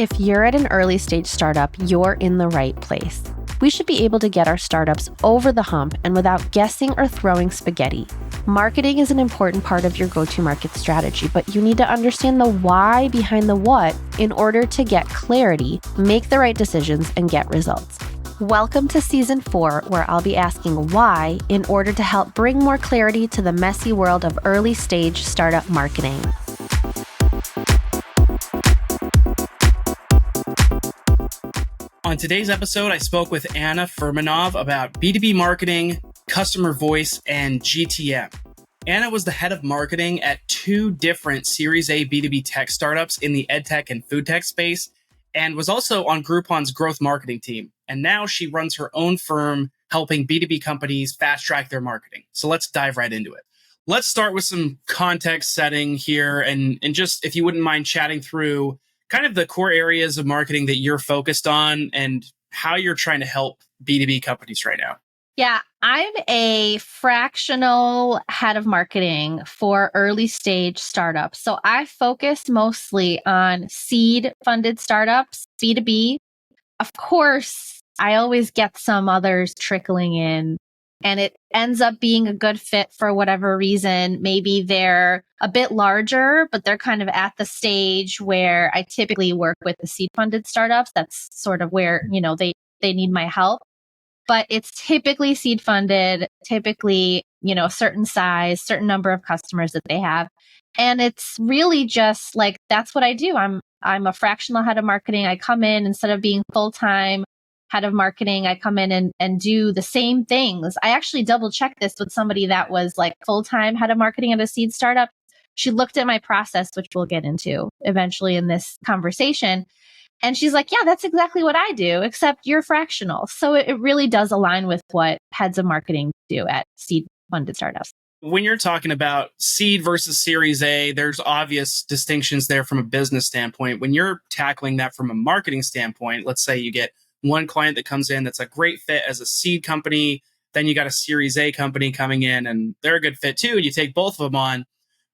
If you're at an early stage startup, you're in the right place. We should be able to get our startups over the hump and without guessing or throwing spaghetti. Marketing is an important part of your go-to-market strategy, but you need to understand the why behind the what in order to get clarity, make the right decisions, and get results. Welcome to Season 4, where I'll be asking why in order to help bring more clarity to the messy world of early stage startup marketing. On today's episode, I spoke with Anna Furmanov about B2B marketing, customer voice, and GTM. Anna was the head of marketing at two different Series A B2B tech startups in the edtech and food tech space, and was also on Groupon's growth marketing team. And now she runs her own firm helping B2B companies fast track their marketing. So let's dive right into it. Let's start with some context setting here and just, if you wouldn't mind chatting through kind of the core areas of marketing that you're focused on and how you're trying to help B2B companies right now. Yeah, I'm a fractional head of marketing for early stage startups. So I focus mostly on seed funded startups, B2B. Of course, I always get some others trickling in, and it ends up being a good fit for whatever reason. Maybe they're a bit larger, but they're kind of at the stage where I typically work with the seed funded startups. That's sort of where, they need my help. But it's typically seed funded, typically, a certain size, certain number of customers that they have. And it's really just like, that's what I do. I'm a fractional head of marketing. I come in instead of being full-time head of marketing, I come in and do the same things. I actually double checked this with somebody that was like full-time head of marketing at a seed startup. She looked at my process, which we'll get into eventually in this conversation. And she's like, yeah, that's exactly what I do, except you're fractional. So it really does align with what heads of marketing do at seed funded startups. When you're talking about seed versus Series A, there's obvious distinctions there from a business standpoint. When you're tackling that from a marketing standpoint, let's say you get one client that comes in that's a great fit as a seed company, then you got a Series A company coming in and they're a good fit too, and you take both of them on.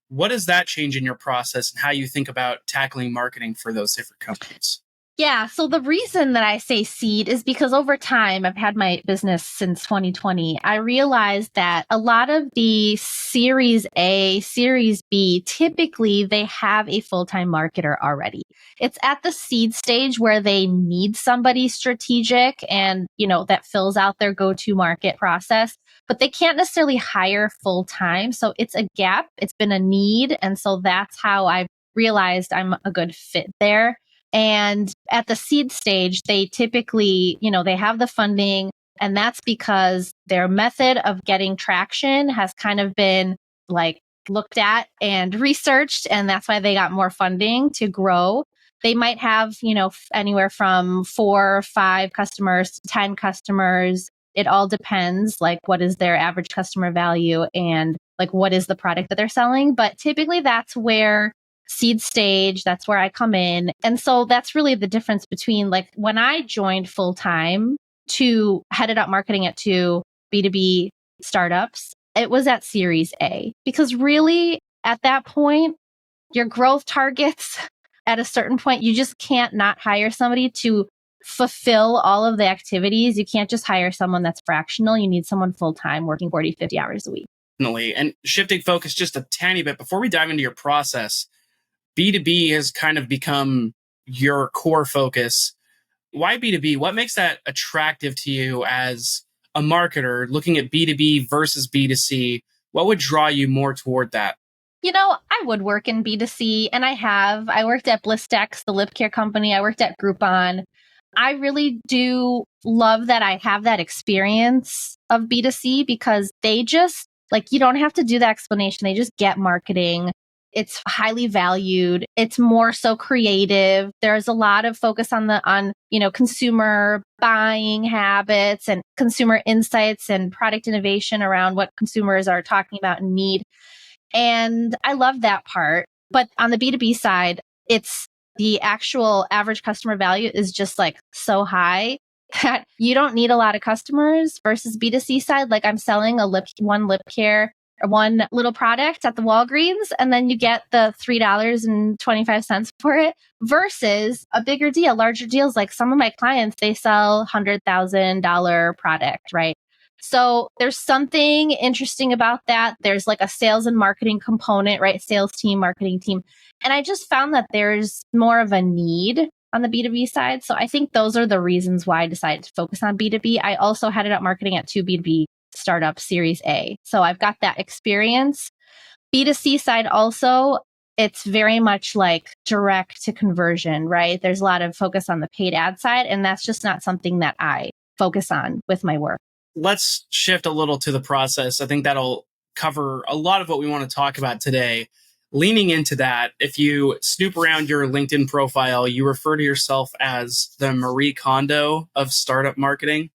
What does that change in your process and how you think about tackling marketing for those different companies? Yeah. So the reason that I say seed is because over time, I've had my business since 2020. I realized that a lot of the Series A, Series B, typically they have a full-time marketer already. It's at the seed stage where they need somebody strategic and, that fills out their go-to market process, but they can't necessarily hire full-time. So it's a gap. It's been a need. And so that's how I've realized I'm a good fit there. And at the seed stage, they typically, they have the funding, and that's because their method of getting traction has kind of been like looked at and researched. And that's why they got more funding to grow. They might have, anywhere from 4 or 5 customers to 10 customers. It all depends, like what is their average customer value and like what is the product that they're selling. But typically that's where seed stage, that's where I come in. And so that's really the difference between like when I joined full time to headed up marketing at 2 B2B startups, it was at Series A, because really at that point, your growth targets at a certain point, you just can't not hire somebody to fulfill all of the activities. You can't just hire someone that's fractional. You need someone full time working 40, 50 hours a week. Definitely. And shifting focus just a tiny bit before we dive into your process, B2B has kind of become your core focus. Why B2B? What makes that attractive to you as a marketer looking at B2B versus B2C? What would draw you more toward that? I would work in B2C, and I have. I worked at Blistex, the lip care company. I worked at Groupon. I really do love that I have that experience of B2C because they just, like, you don't have to do the explanation. They just get marketing. It's highly valued. It's more so creative. There's a lot of focus on consumer buying habits and consumer insights and product innovation around what consumers are talking about and need. And I love that part. But on the B2B side, it's the actual average customer value is just like so high that you don't need a lot of customers versus B2C side. Like I'm selling one lip care one little product at the Walgreens, and then you get the $3.25 for it versus a bigger deal, larger deals. Like some of my clients, they sell $100,000 product, right? So there's something interesting about that. There's like a sales and marketing component, right? Sales team, marketing team. And I just found that there's more of a need on the B2B side. So I think those are the reasons why I decided to focus on B2B. I also headed up marketing at 2 B2B startups Series A. So I've got that experience. B2C side also, it's very much like direct to conversion, right? There's a lot of focus on the paid ad side, and that's just not something that I focus on with my work. Let's shift a little to the process. I think that'll cover a lot of what we want to talk about today. Leaning into that, if you snoop around your LinkedIn profile, you refer to yourself as the Marie Kondo of startup marketing.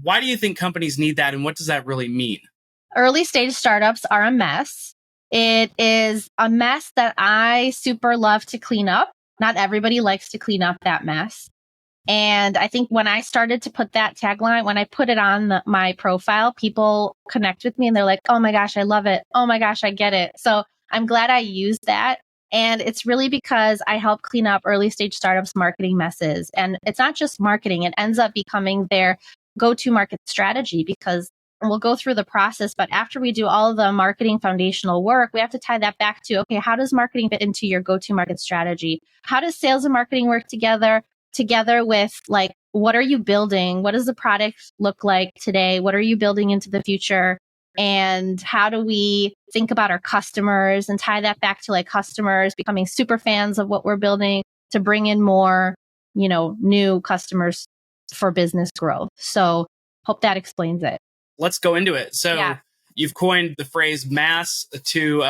Why do you think companies need that, and what does that really mean? Early stage startups are a mess. It is a mess that I super love to clean up. Not everybody likes to clean up that mess. And I think when I started to put that tagline, when I put it on my profile, people connect with me and they're like, oh my gosh, I love it. Oh my gosh, I get it. So I'm glad I used that. And it's really because I help clean up early stage startups' marketing messes. And it's not just marketing, it ends up becoming their go-to market strategy because we'll go through the process. But after we do all of the marketing foundational work, we have to tie that back to, okay, how does marketing fit into your go-to market strategy? How does sales and marketing work together with like, what are you building? What does the product look like today? What are you building into the future? And how do we think about our customers and tie that back to like customers becoming super fans of what we're building to bring in more, new customers for business growth. So hope that explains it. Let's go into it. So You've coined the phrase MaaS to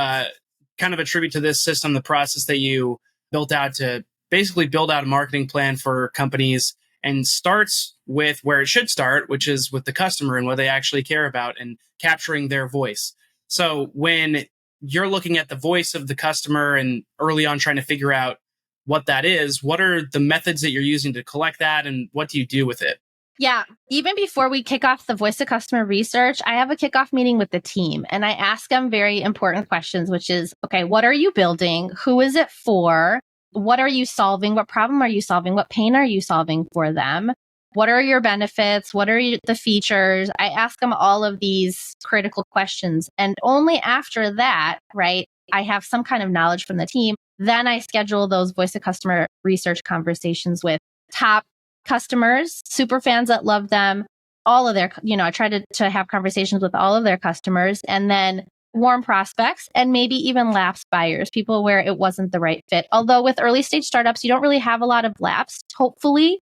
kind of attribute to this system, the process that you built out to basically build out a marketing plan for companies, and starts with where it should start, which is with the customer and what they actually care about and capturing their voice. So when you're looking at the voice of the customer and early on trying to figure out what that is, what are the methods that you're using to collect that, and what do you do with it? Yeah. Even before we kick off the voice of customer research, I have a kickoff meeting with the team and I ask them very important questions, which is, okay, what are you building? Who is it for? What are you solving? What problem are you solving? What pain are you solving for them? What are your benefits? What are the features? I ask them all of these critical questions. And only after that, right, I have some kind of knowledge from the team. Then I schedule those voice of customer research conversations with top customers, super fans that love them, all of their, I try to have conversations with all of their customers, and then warm prospects and maybe even lapsed buyers, people where it wasn't the right fit. Although with early stage startups, you don't really have a lot of lapsed, hopefully,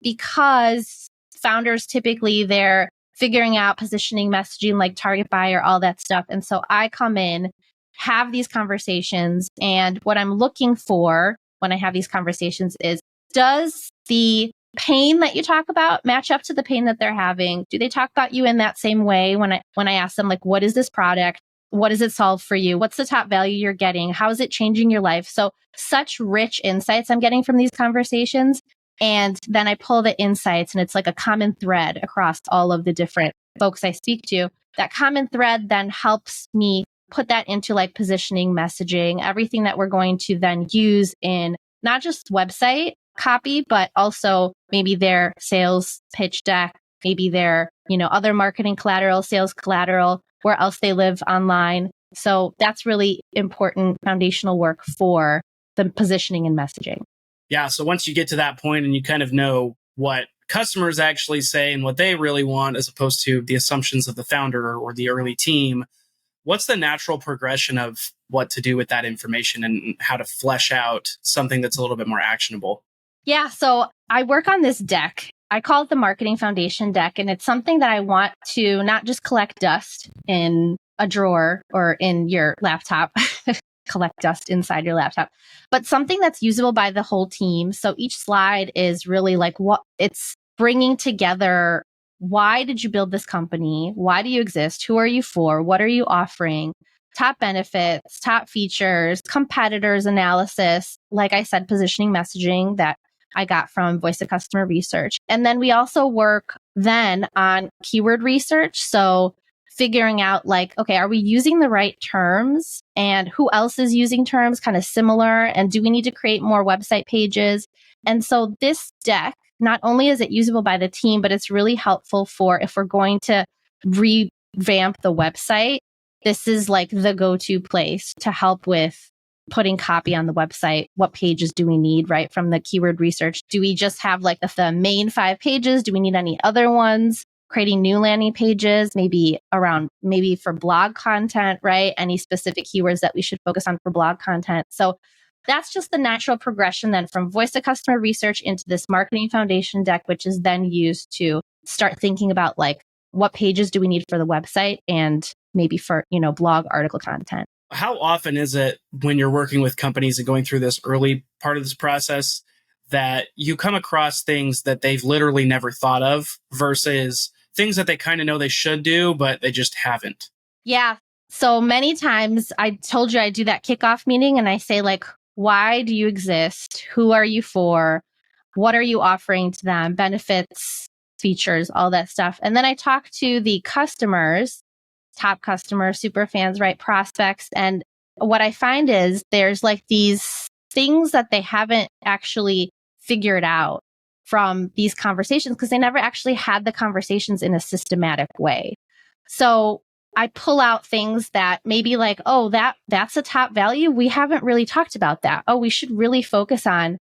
because founders typically they're figuring out positioning, messaging, like target buyer, all that stuff. And so I come in, have these conversations, and what I'm looking for when I have these conversations is, does the pain that you talk about match up to the pain that they're having? Do they talk about you in that same way when I ask them, like, what is this product? What does it solve for you? What's the top value you're getting? How is it changing your life? So such rich insights I'm getting from these conversations. And then I pull the insights and it's like a common thread across all of the different folks I speak to. That common thread then helps me put that into like positioning, messaging, everything that we're going to then use in not just website copy, but also maybe their sales pitch deck, maybe their, other marketing collateral, sales collateral, where else they live online. So that's really important foundational work for the positioning and messaging. Yeah. So once you get to that point and you kind of know what customers actually say and what they really want, as opposed to the assumptions of the founder or the early team, what's the natural progression of what to do with that information and how to flesh out something that's a little bit more actionable? Yeah. So I work on this deck. I call it the marketing foundation deck. And it's something that I want to not just collect dust in a drawer or in your laptop, collect dust inside your laptop, but something that's usable by the whole team. So each slide is really like what it's bringing together. Why did you build this company? Why do you exist? Who are you for? What are you offering? Top benefits, top features, competitors analysis. Like I said, positioning, messaging that I got from voice of customer research. And then we also work then on keyword research. So figuring out like, okay, are we using the right terms and who else is using terms kind of similar? And do we need to create more website pages? And so this deck, not only is it usable by the team, but it's really helpful for if we're going to revamp the website. This is like the go-to place to help with putting copy on the website. What pages do we need, right? From the keyword research. Do we just have like the main 5 pages? Do we need any other ones? Creating new landing pages, maybe for blog content, right? Any specific keywords that we should focus on for blog content. So that's just the natural progression then from voice of customer research into this marketing foundation deck, which is then used to start thinking about like, what pages do we need for the website and maybe for, blog article content. How often is it when you're working with companies and going through this early part of this process that you come across things that they've literally never thought of versus things that they kind of know they should do, but they just haven't? Yeah. So many times I told you I do that kickoff meeting and I say like, why do you exist? Who are you for? What are you offering to them? Benefits, features, all that stuff. And then I talk to the customers, top customers, super fans, right? Prospects. And what I find is there's like these things that they haven't actually figured out from these conversations because they never actually had the conversations in a systematic way. So I pull out things that maybe like, oh, that's a top value. We haven't really talked about that. Oh, we should really focus on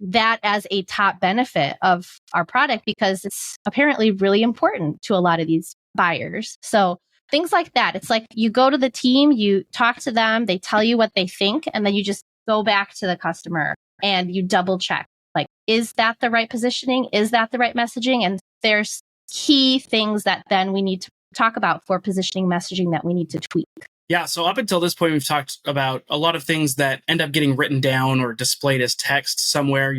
that as a top benefit of our product because it's apparently really important to a lot of these buyers. So things like that. It's like you go to the team, you talk to them, they tell you what they think, and then you just go back to the customer and you double check. Like, is that the right positioning? Is that the right messaging? And there's key things that then we need to talk about for positioning messaging that we need to tweak. Yeah. So up until this point, we've talked about a lot of things that end up getting written down or displayed as text somewhere,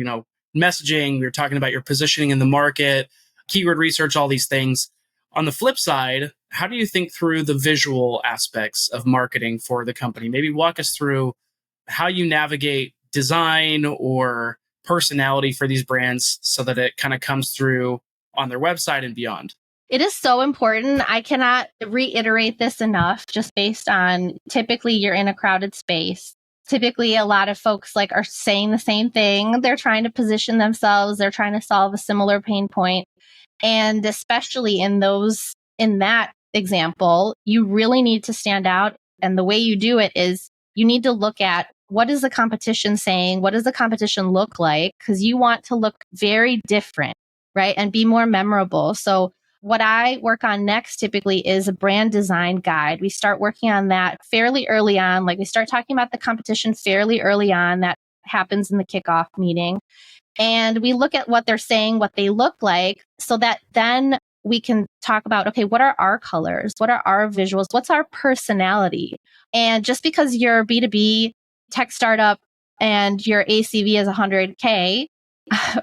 messaging. We were talking about your positioning in the market, keyword research, all these things. On the flip side, how do you think through the visual aspects of marketing for the company? Maybe walk us through how you navigate design or personality for these brands so that it kind of comes through on their website and beyond. It is so important. I cannot reiterate this enough, just based on typically you're in a crowded space. Typically, a lot of folks like are saying the same thing. They're trying to position themselves. They're trying to solve a similar pain point. And especially in that example, you really need to stand out. And the way you do it is you need to look at what is the competition saying? What does the competition look like? Because you want to look very different, right? And be more memorable. So what I work on next typically is a brand design guide. We start working on that fairly early on. Like we start talking about the competition fairly early on. That happens in the kickoff meeting. And we look at what they're saying, what they look like, so that then we can talk about, okay, what are our colors? What are our visuals? What's our personality? And just because you're a B2B tech startup and your ACV is 100K,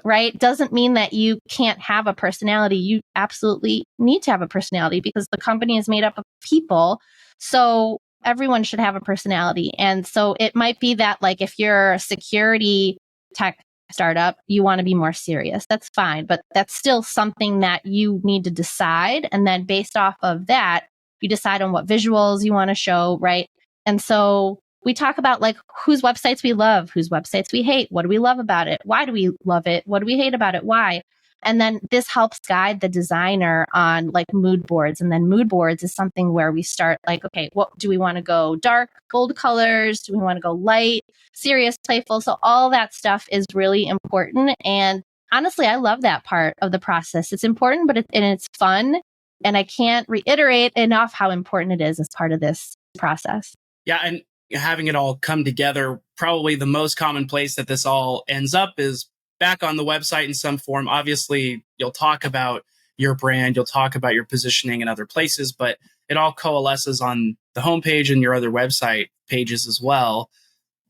right, doesn't mean that you can't have a personality. You absolutely need to have a personality because the company is made up of people. So everyone should have a personality. And so it might be that like if you're a security tech startup, you want to be more serious. That's fine. But that's still something that you need to decide. And then based off of that, you decide on what visuals you want to show, right? And so we talk about like whose websites we love, whose websites we hate. What do we love about it? Why do we love it? What do we hate about it? Why? And then this helps guide the designer on like mood boards. And then mood boards is something where we start like, okay, what do we want to go dark, bold colors? Do we want to go light, serious, playful? So all that stuff is really important. And honestly, I love that part of the process. It's important, but it's fun. And I can't reiterate enough how important it is as part of this process. Yeah. And having it all come together, probably the most common place that this all ends up is back on the website in some form. Obviously, you'll talk about your brand, you'll talk about your positioning in other places, but it all coalesces on the homepage and your other website pages as well.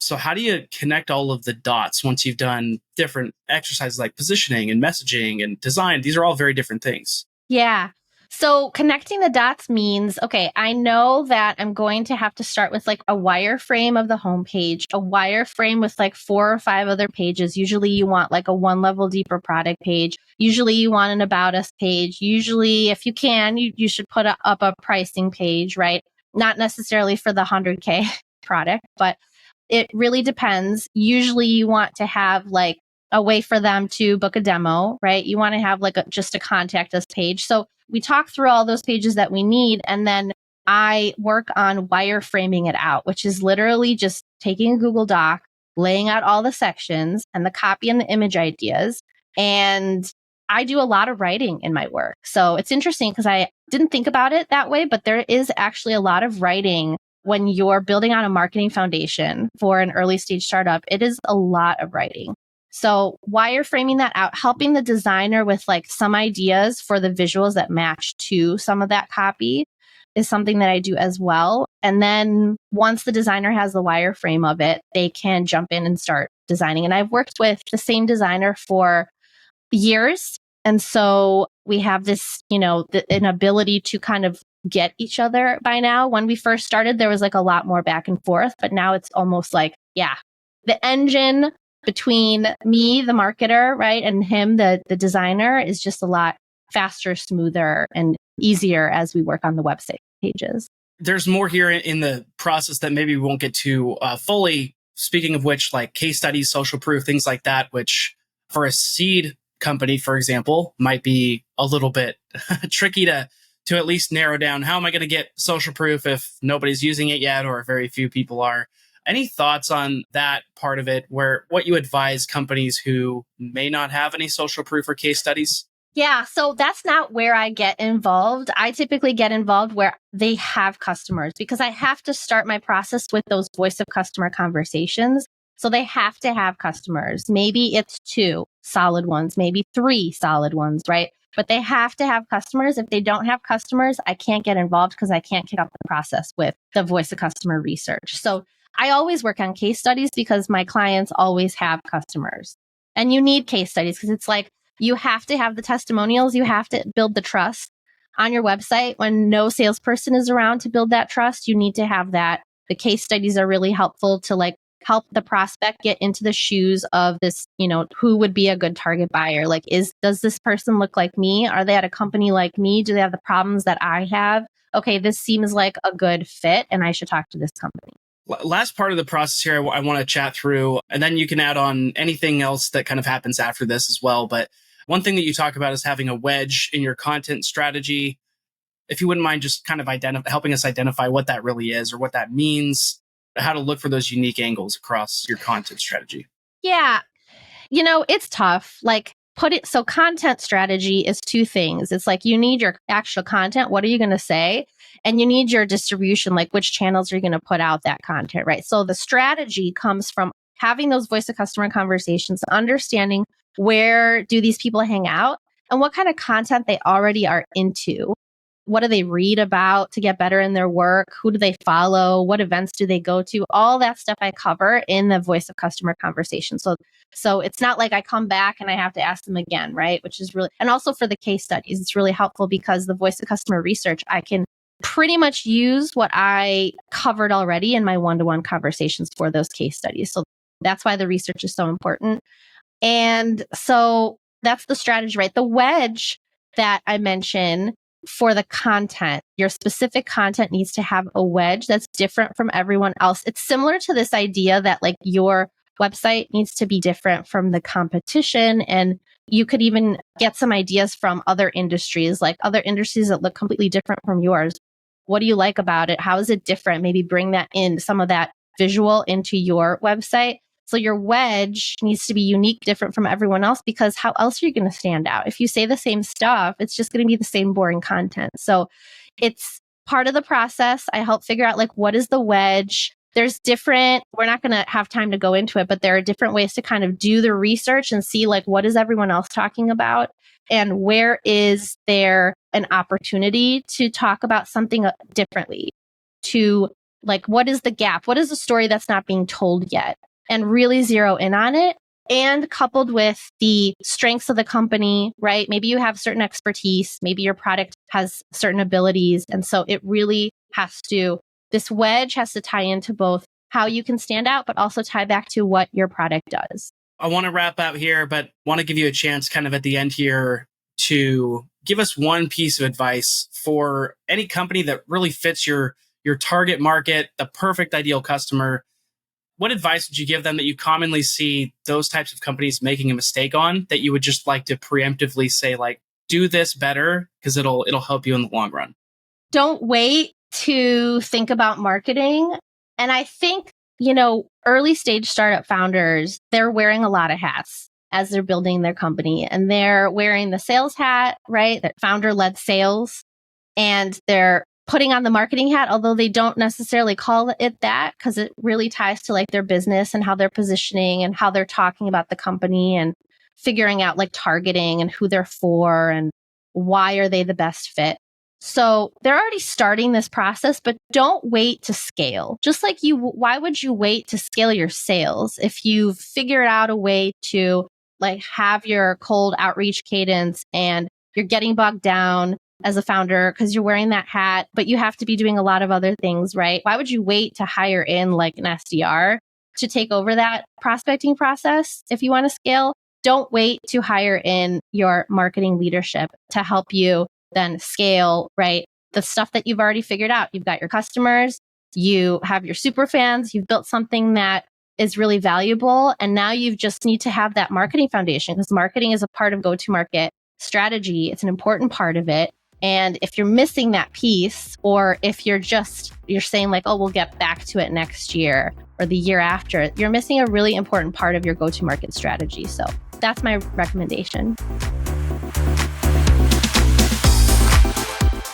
So how do you connect all of the dots once you've done different exercises like positioning and messaging and design? These are all very different things. Yeah. So connecting the dots means, okay, I know that I'm going to have to start with like a wireframe of the homepage, a wireframe with like 4 or 5 other pages. Usually you want like a 1 level deeper product page. Usually you want an about us page. Usually if you can, you should put up a pricing page, right? Not necessarily for the 100K product, but it really depends. Usually you want to have like a way for them to book a demo, right? You want to have like just a contact us page. So we talk through all those pages that we need, and then I work on wireframing it out, which is literally just taking a Google Doc, laying out all the sections and the copy and the image ideas. And I do a lot of writing in my work. So it's interesting because I didn't think about it that way, but there is actually a lot of writing when you're building on a marketing foundation for an early stage startup. It is a lot of writing. So wireframing that out, helping the designer with like some ideas for the visuals that match to some of that copy is something that I do as well. And then once the designer has the wireframe of it, they can jump in and start designing. And I've worked with the same designer for years. And so we have this, an ability to kind of get each other by now. When we first started, there was like a lot more back and forth, but now it's almost like, yeah, the engine between me, the marketer, right, and him, the designer, is just a lot faster, smoother, and easier as we work on the website pages. There's more here in the process that maybe we won't get to fully. Speaking of which, like case studies, social proof, things like that, which for a seed company, for example, might be a little bit tricky to at least narrow down. How am I going to get social proof if nobody's using it yet or very few people are? Any thoughts on that part of it, where what you advise companies who may not have any social proof or case studies? Yeah, so that's not where I get involved. I typically get involved where they have customers because I have to start my process with those voice of customer conversations. So they have to have customers. Maybe it's 2 solid ones, maybe 3 solid ones, right? But they have to have customers. If they don't have customers, I can't get involved because I can't kick off the process with the voice of customer research. So I always work on case studies because my clients always have customers. And you need case studies because it's like, you have to have the testimonials. You have to build the trust on your website. When no salesperson is around to build that trust, you need to have that. The case studies are really helpful to like help the prospect get into the shoes of this, who would be a good target buyer? Like, does this person look like me? Are they at a company like me? Do they have the problems that I have? Okay, this seems like a good fit and I should talk to this company. Last part of the process here, I want to chat through, and then you can add on anything else that kind of happens after this as well. But one thing that you talk about is having a wedge in your content strategy. If you wouldn't mind just kind of helping us identify what that really is or what that means, how to look for those unique angles across your content strategy. Yeah, it's tough. Like, so content strategy is 2 things. It's like you need your actual content. What are you going to say? And you need your distribution, like which channels are you going to put out that content, right? So the strategy comes from having those voice of customer conversations, understanding where do these people hang out and what kind of content they already are into. What do they read about to get better in their work? Who do they follow? What events do they go to? All that stuff I cover in the voice of customer conversation. So it's not like I come back and I have to ask them again, right? Which is really, and also for the case studies, it's really helpful because the voice of customer research, I can pretty much use what I covered already in my one-to-one conversations for those case studies. So that's why the research is so important. And so that's the strategy, right? The wedge that I mentioned for the content, your specific content needs to have a wedge that's different from everyone else. It's similar to this idea that like your website needs to be different from the competition. And you could even get some ideas from other industries, like other industries that look completely different from yours. What do you like about it? How is it different? Maybe bring that in, some of that visual into your website. So your wedge needs to be unique, different from everyone else, because how else are you going to stand out? If you say the same stuff, it's just going to be the same boring content. So it's part of the process. I help figure out like, what is the wedge? There's different, we're not going to have time to go into it, but there are different ways to kind of do the research and see like, what is everyone else talking about? And where is there an opportunity to talk about something differently? To like, what is the gap? What is the story that's not being told yet? And really zero in on it and coupled with the strengths of the company, right? Maybe you have certain expertise, maybe your product has certain abilities. And so it really this wedge has to tie into both how you can stand out, but also tie back to what your product does. I want to wrap out here, but want to give you a chance kind of at the end here to give us one piece of advice for any company that really fits your target market, the perfect ideal customer. What advice would you give them that you commonly see those types of companies making a mistake on, that you would just like to preemptively say, like, do this better because it'll help you in the long run? Don't wait to think about marketing. And I think, early stage startup founders, they're wearing a lot of hats as they're building their company, and they're wearing the sales hat, right? That founder-led sales, and they're putting on the marketing hat, although they don't necessarily call it that, because it really ties to like their business and how they're positioning and how they're talking about the company and figuring out like targeting and who they're for and why are they the best fit. So they're already starting this process, but don't wait to scale. Just like why would you wait to scale your sales if you've figured out a way to like have your cold outreach cadence and you're getting bogged down as a founder because you're wearing that hat, but you have to be doing a lot of other things, right? Why would you wait to hire in like an SDR to take over that prospecting process if you want to scale? Don't wait to hire in your marketing leadership to help you then scale, right? The stuff that you've already figured out. You've got your customers, you have your super fans, you've built something that is really valuable. And now you just need to have that marketing foundation, because marketing is a part of go-to-market strategy. It's an important part of it. And if you're missing that piece, or if you're saying like, oh, we'll get back to it next year or the year after, you're missing a really important part of your go-to-market strategy. So that's my recommendation.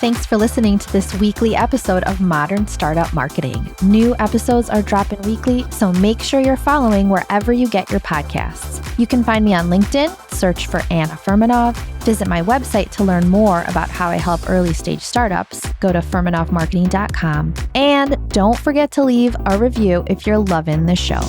Thanks for listening to this weekly episode of Modern Startup Marketing. New episodes are dropping weekly, so make sure you're following wherever you get your podcasts. You can find me on LinkedIn, search for Anna Furmanov, visit my website to learn more about how I help early stage startups, go to furmanovmarketing.com, and don't forget to leave a review if you're loving the show.